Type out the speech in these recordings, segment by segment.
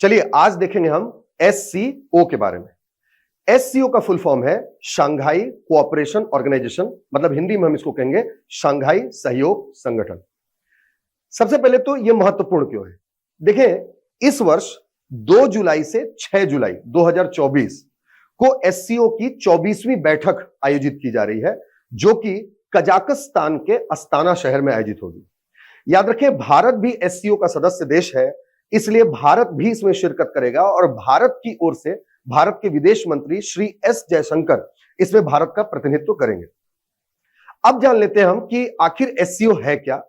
चलिए आज देखेंगे हम एससीओ के बारे में। एससीओ का फुल फॉर्म है शंघाई कोऑपरेशन ऑर्गेनाइजेशन, मतलब हिंदी में हम इसको कहेंगे शंघाई सहयोग संगठन। सबसे पहले तो यह महत्वपूर्ण क्यों है? देखें, इस वर्ष 2 जुलाई से 6 जुलाई 2024 को एससीओ की 24वीं बैठक आयोजित की जा रही है, जो कि कजाकिस्तान के अस्ताना शहर में आयोजित होगी। याद रखें, भारत भी एससीओ का सदस्य देश है, इसलिए भारत भी इसमें शिरकत करेगा और भारत की ओर से भारत के विदेश मंत्री श्री एस जयशंकर इसमें भारत का प्रतिनिधित्व करेंगे। अब जान लेते हैं हम कि आखिर एससीओ है क्या।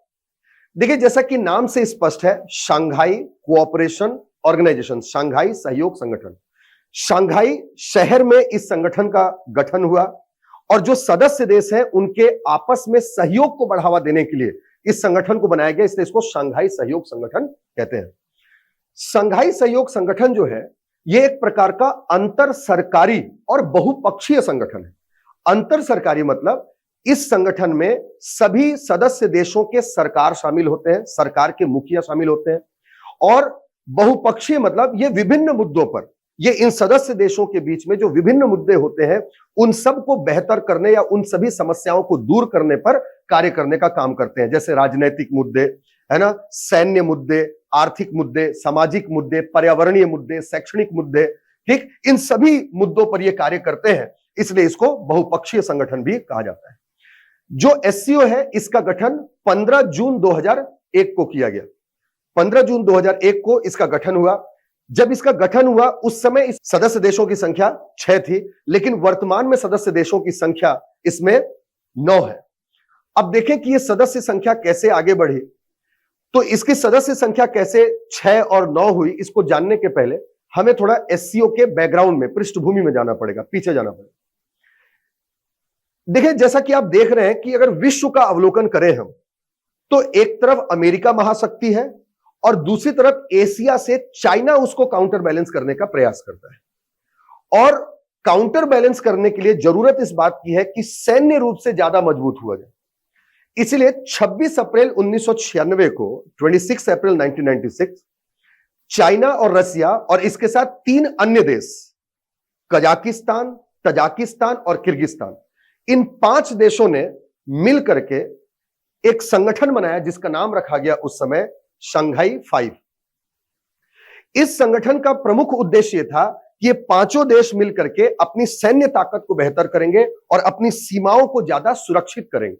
देखिए, जैसा कि नाम से स्पष्ट है, शंघाई कोऑपरेशन ऑर्गेनाइजेशन, शंघाई सहयोग संगठन। शंघाई शहर में इस संगठन का गठन हुआ और जो सदस्य देश हैं उनके आपस में सहयोग को बढ़ावा देने के लिए इस संगठन को बनाया गया, इसलिए इसको शंघाई सहयोग संगठन कहते हैं। शंघाई सहयोग संगठन जो है, यह एक प्रकार का अंतर सरकारी और बहुपक्षीय संगठन है। अंतर सरकारी मतलब इस संगठन में सभी सदस्य देशों के सरकार शामिल होते हैं, सरकार के मुखिया शामिल होते हैं। और बहुपक्षीय मतलब यह विभिन्न मुद्दों पर, ये इन सदस्य देशों के बीच में जो विभिन्न मुद्दे होते हैं उन सब को बेहतर करने या उन सभी समस्याओं को दूर करने पर कार्य करने का काम करते हैं। जैसे राजनीतिक मुद्दे, है ना, सैन्य मुद्दे, आर्थिक मुद्दे, सामाजिक मुद्दे, पर्यावरणीय मुद्दे, शैक्षणिक मुद्दे, ठीक, इन सभी मुद्दों पर ये कार्य करते हैं, इसलिए इसको बहुपक्षीय संगठन भी कहा जाता है। जो एससीओ है, इसका गठन 15 जून 2001 को किया गया। 15 जून 2001 को इसका गठन हुआ। जब इसका गठन हुआ उस समय इस सदस्य देशों की संख्या 6 थी, लेकिन वर्तमान में सदस्य देशों की संख्या इसमें 9 है। अब देखें कि यह सदस्य संख्या कैसे आगे बढ़ी। तो इसकी सदस्य संख्या कैसे 6 और 9 हुई, इसको जानने के पहले हमें थोड़ा एससीओ के बैकग्राउंड में, पृष्ठभूमि में जाना पड़ेगा, पीछे जाना पड़ेगा। देखिए, जैसा कि आप देख रहे हैं कि अगर विश्व का अवलोकन करें हम, तो एक तरफ अमेरिका महाशक्ति है और दूसरी तरफ एशिया से चाइना उसको काउंटर बैलेंस करने का प्रयास करता है। और काउंटर बैलेंस करने के लिए जरूरत इस बात की है कि सैन्य रूप से ज्यादा मजबूत हुआ जाए। इसलिए 26 अप्रैल 1996 को, 26 अप्रैल 1996, चाइना और रसिया और इसके साथ 3 अन्य देश, कजाकिस्तान, तजाकिस्तान और किर्गिस्तान, इन 5 देशों ने मिल करके एक संगठन बनाया जिसका नाम रखा गया उस समय शंघाई 5। इस संगठन का प्रमुख उद्देश्य था कि ये 5 देश मिलकर के अपनी सैन्य ताकत को बेहतर करेंगे और अपनी सीमाओं को ज्यादा सुरक्षित करेंगे।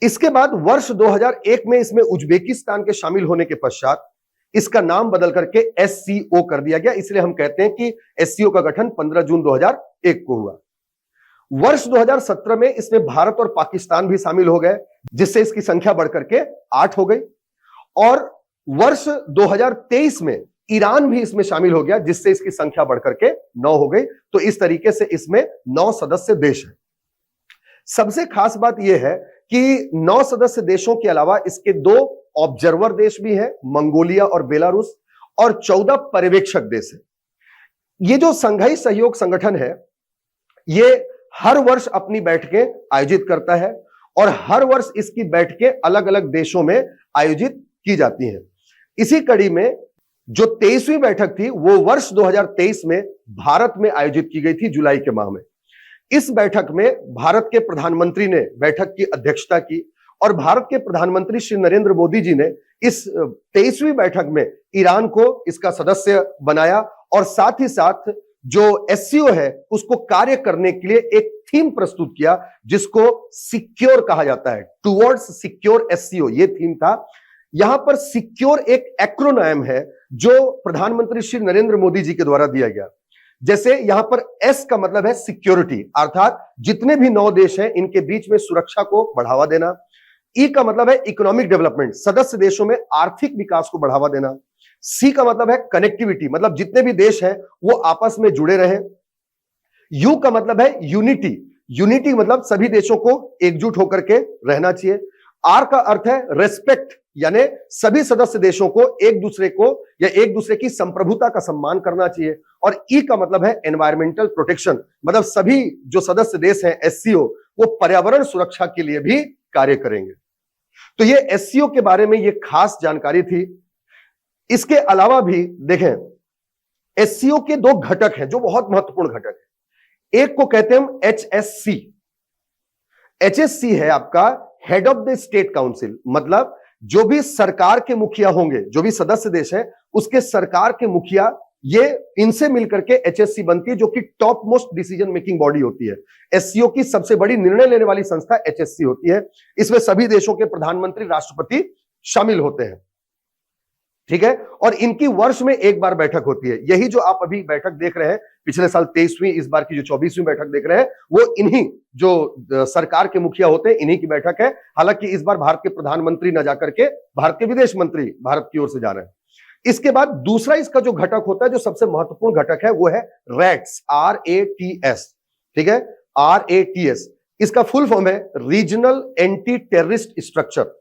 इसके बाद वर्ष 2001 में इसमें उज्बेकिस्तान के शामिल होने के पश्चात इसका नाम बदल करके एससीओ कर दिया गया। इसलिए हम कहते हैं कि एससीओ का गठन 15 जून 2001 को हुआ। वर्ष 2017 में इसमें भारत और पाकिस्तान भी शामिल हो गए, जिससे इसकी संख्या बढ़कर के 8 हो गई। और वर्ष 2023 में ईरान भी इसमें शामिल हो गया, जिससे इसकी संख्या बढ़कर के 9 हो गई। तो इस तरीके से इसमें 9 सदस्य देश हैं। सबसे खास बात यह है कि 9 सदस्य देशों के अलावा इसके 2 ऑब्जर्वर देश भी हैं, मंगोलिया और बेलारूस, और 14 पर्यवेक्षक देश हैं। ये जो शंघाई सहयोग संगठन है, ये हर वर्ष अपनी बैठकें आयोजित करता है और हर वर्ष इसकी बैठकें अलग अलग देशों में आयोजित की जाती हैं। इसी कड़ी में जो 23वीं बैठक थी वो वर्ष 2023 में भारत में आयोजित की गई थी, जुलाई के माह में। इस बैठक में भारत के प्रधानमंत्री ने बैठक की अध्यक्षता की और भारत के प्रधानमंत्री श्री नरेंद्र मोदी जी ने इस 23वीं बैठक में ईरान को इसका सदस्य बनाया और साथ ही साथ जो एससीओ है उसको कार्य करने के लिए एक थीम प्रस्तुत किया, जिसको सिक्योर कहा जाता है, टुवर्ड्स सिक्योर एससीओ, ये थीम था। यहां पर सिक्योर एक एक्रोनिम है जो प्रधानमंत्री श्री नरेंद्र मोदी जी के द्वारा दिया गया। जैसे यहां पर एस का मतलब है सिक्योरिटी, अर्थात जितने भी 9 देश हैं इनके बीच में सुरक्षा को बढ़ावा देना। ई का मतलब है इकोनॉमिक डेवलपमेंट, सदस्य देशों में आर्थिक विकास को बढ़ावा देना। सी का मतलब है कनेक्टिविटी, मतलब जितने भी देश हैं वो आपस में जुड़े रहें। यू का मतलब है यूनिटी, यूनिटी मतलब सभी देशों को एकजुट होकर के रहना चाहिए। आर का अर्थ है रेस्पेक्ट, यानी सभी सदस्य देशों को एक दूसरे को या एक दूसरे की संप्रभुता का सम्मान करना चाहिए। और ई का मतलब है एनवायरमेंटल प्रोटेक्शन, मतलब सभी जो सदस्य देश हैं एससीओ, वो पर्यावरण सुरक्षा के लिए भी कार्य करेंगे। तो ये एससीओ के बारे में ये खास जानकारी थी। इसके अलावा भी देखें, एससीओ के दो घटक हैं जो बहुत महत्वपूर्ण घटक है। एक को कहते हैं हम एचएससी। एचएससी है आपका head of the state council, मतलब जो भी सरकार के मुखिया होंगे, जो भी सदस्य देश है उसके सरकार के मुखिया, ये इनसे मिलकर के एचएससी बनती है, जो कि top most decision making body होती है। एससीओ की सबसे बड़ी निर्णय लेने वाली संस्था एचएससी होती है। इसमें सभी देशों के प्रधानमंत्री, राष्ट्रपति शामिल होते हैं, ठीक है। और इनकी वर्ष में एक बार बैठक होती है। यही जो आप अभी बैठक देख रहे हैं, पिछले साल 23वीं, इस बार की जो 24वीं बैठक देख रहे हैं, वो इन्हीं जो सरकार के मुखिया होते हैं, इन्हीं की बैठक है। हालांकि इस बार भारत के प्रधानमंत्री न जाकर के भारत के विदेश मंत्री भारत की ओर से जा रहे हैं। इसके बाद दूसरा इसका जो घटक होता है, जो सबसे महत्वपूर्ण घटक है, वो है रैट्स, RATS, ठीक है, RATS। इसका फुल फॉर्म है रीजनल एंटी टेररिस्ट स्ट्रक्चर,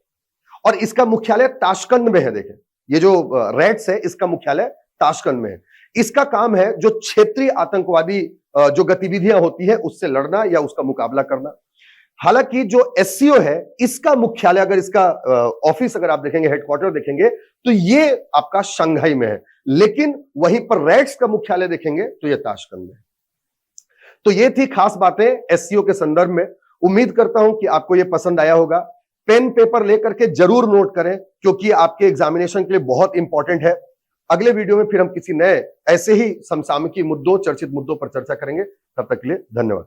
और इसका मुख्यालय ताशकंद में है। देखें, ये जो रैट्स है इसका मुख्यालय ताशकंद में है। इसका काम है जो क्षेत्रीय आतंकवादी जो गतिविधियां होती है उससे लड़ना या उसका मुकाबला करना। हालांकि जो एससीओ है इसका मुख्यालय, अगर इसका ऑफिस अगर आप देखेंगे, हेडक्वार्टर देखेंगे, तो ये आपका शंघाई में है, लेकिन वहीं पर रैट्स का मुख्यालय देखेंगे तो ये ताशकंद में है। तो ये थी खास बातें एससीओ के संदर्भ में। उम्मीद करता हूं कि आपको ये पसंद आया होगा। पेन पेपर लेकर के जरूर नोट करें, क्योंकि आपके एग्जामिनेशन के लिए बहुत इंपॉर्टेंट है। अगले वीडियो में फिर हम किसी नए ऐसे ही समसामयिकी मुद्दों, चर्चित मुद्दों पर चर्चा करेंगे। तब तक के लिए धन्यवाद।